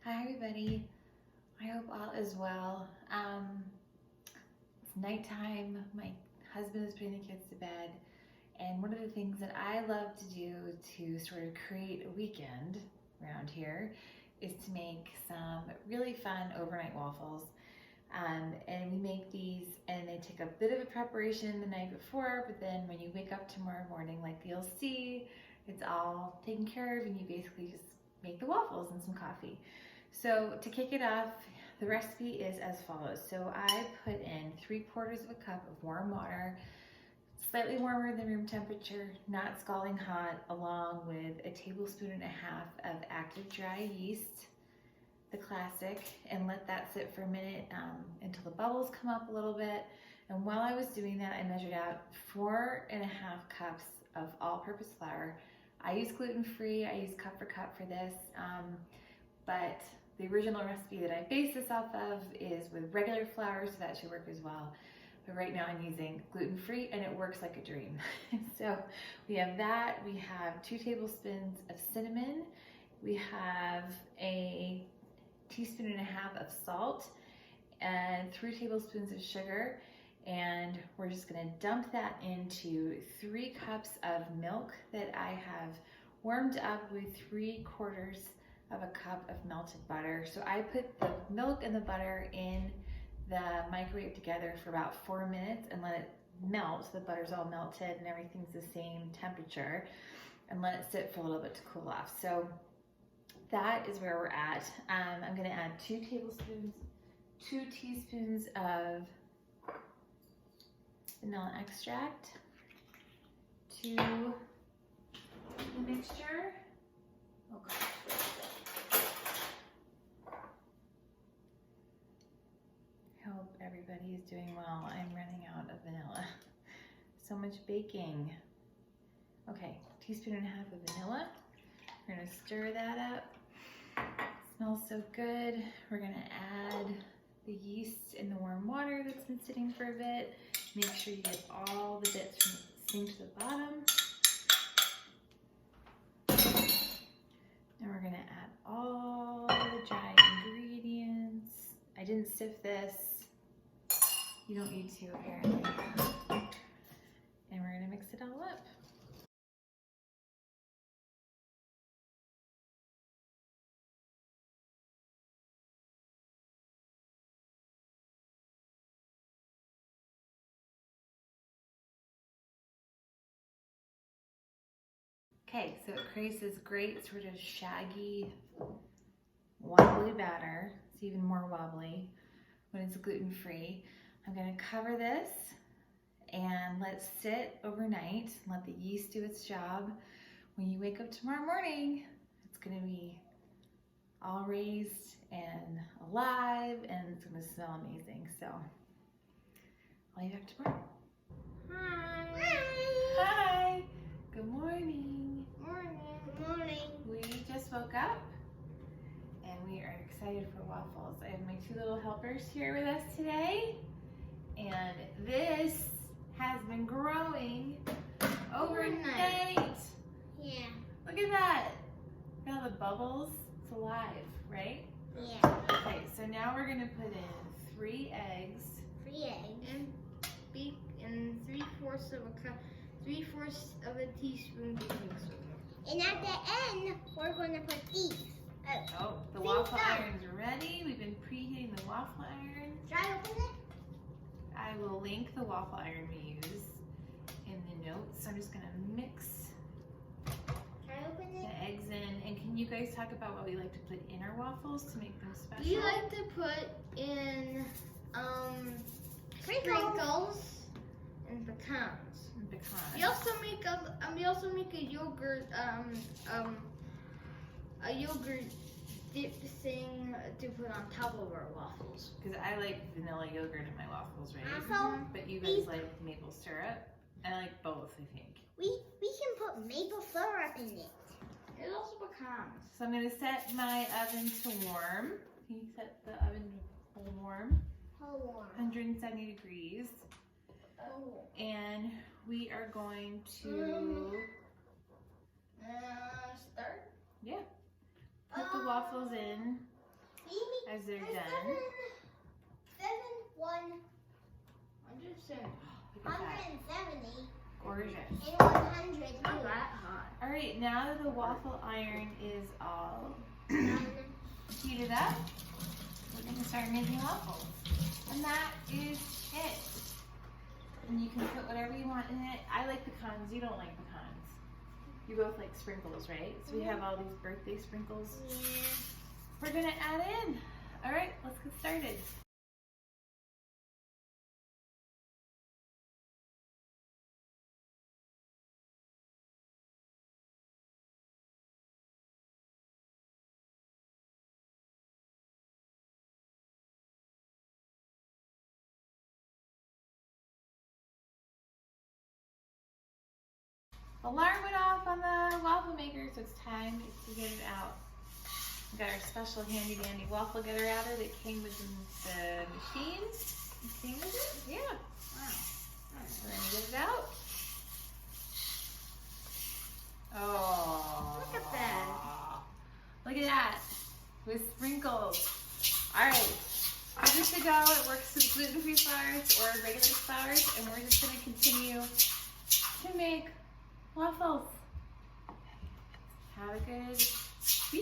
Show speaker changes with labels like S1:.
S1: Hi everybody, I hope all is well. It's nighttime, my husband is putting the kids to bed, and one of the things that I love to do to sort of create a weekend around here is to make some really fun overnight waffles. And we make these and they take a bit of a preparation the night before, but then when you wake up tomorrow morning, like you'll see, it's all taken care of and you basically just make the waffles and some coffee. So to kick it off, the recipe is as follows. So I put in 3/4 of a cup of warm water, slightly warmer than room temperature, not scalding hot, along with a 1.5 tablespoons of active dry yeast, the classic, and let that sit for a minute until the bubbles come up a little bit. And while I was doing that, I measured out 4.5 cups of all-purpose flour. I use gluten-free, I use cup for cup for this, but the original recipe that I base this off of is with regular flour, so that should work as well. But right now I'm using gluten-free and it works like a dream. So we have that, we have 2 tablespoons of cinnamon, we have a 1.5 teaspoons of salt, and 3 tablespoons of sugar, and we're just gonna dump that into 3 cups of milk that I have warmed up with 3/4 of a cup of melted butter. So I put the milk and the butter in the microwave together for about 4 minutes and let it melt. So the butter's all melted and everything's the same temperature, and let it sit for a little bit to cool off. So that is where we're at. I'm gonna add 2 teaspoons of vanilla extract to the mixture. Oh gosh. I hope everybody is doing well. I'm running out of vanilla. So much baking. Okay, 1.5 teaspoons of vanilla. We're gonna stir that up. Smells so good. We're gonna add the yeast in the warm water that's been sitting for a bit. Make sure you get all the bits from the sink to the bottom. And we're gonna add all the dry ingredients. I didn't sift this. You don't need to, apparently. And we're gonna mix it all up. Okay, so it creates this great sort of shaggy, wobbly batter. It's even more wobbly when it's gluten-free. I'm gonna cover this and let it sit overnight and let the yeast do its job. When you wake up tomorrow morning, it's gonna be all raised and alive and it's gonna smell amazing. So I'll be back tomorrow.
S2: Hi.
S1: Hi, good morning.
S2: Good morning.
S1: We just woke up and we are excited for waffles. I have my 2 little helpers here with us today, and this has been growing overnight.
S2: Yeah.
S1: Look at that. Look at all the bubbles. It's alive, right?
S2: Yeah.
S1: Okay, so now we're gonna put in 3 eggs.
S2: 3 eggs. And 3/4 of a cup, 3/4 of a teaspoon baking soda. And at the end, we're going to put these.
S1: Oh, the waffle iron's ready. We've been preheating the waffle iron.
S2: Should I open it?
S1: I will link the waffle iron we use in the notes. So I'm just gonna mix
S2: Can I open
S1: the
S2: it?
S1: eggs in. And can you guys talk about what we like to put in our waffles to make them special?
S3: We like to put in sprinkles and pecans.
S1: And pecans.
S3: We also make a yogurt dip thing to put on top of our waffles.
S1: Because I like vanilla yogurt in my waffles, right?
S2: Also,
S1: But you guys like maple syrup. I like both, I think.
S2: we can put maple syrup in it.
S3: There's also pecans.
S1: So I'm gonna set my oven to warm. Can you set the oven to warm?
S2: Hold on.
S1: 170 degrees.
S2: Oh.
S1: And we are going to
S3: Start.
S1: put the waffles in. as they're done.
S3: 170.
S1: Look at that.
S2: 170
S1: Gorgeous.
S2: and 100.
S3: Not that hot.
S1: All right, now that the waffle iron is all
S2: Um,
S1: heated up, we're going to start making waffles. And that is it. And you can put whatever you want in it. I like pecans. You don't like pecans. You both like sprinkles, right? So we have all these birthday sprinkles.
S2: yeah.
S1: We're going to add in. All right, let's get started. Alarm went off on the waffle maker, so it's time to get it out. We got our special handy dandy waffle getter outer that came with the machine. It came with it? Yeah.
S3: Wow.
S1: We're gonna get it out. Oh.
S3: Look at that.
S1: Look at that. With sprinkles. Alright. We're good to go. It works with gluten-free flours or regular flours, and we're just gonna continue to make waffles. Have a good week.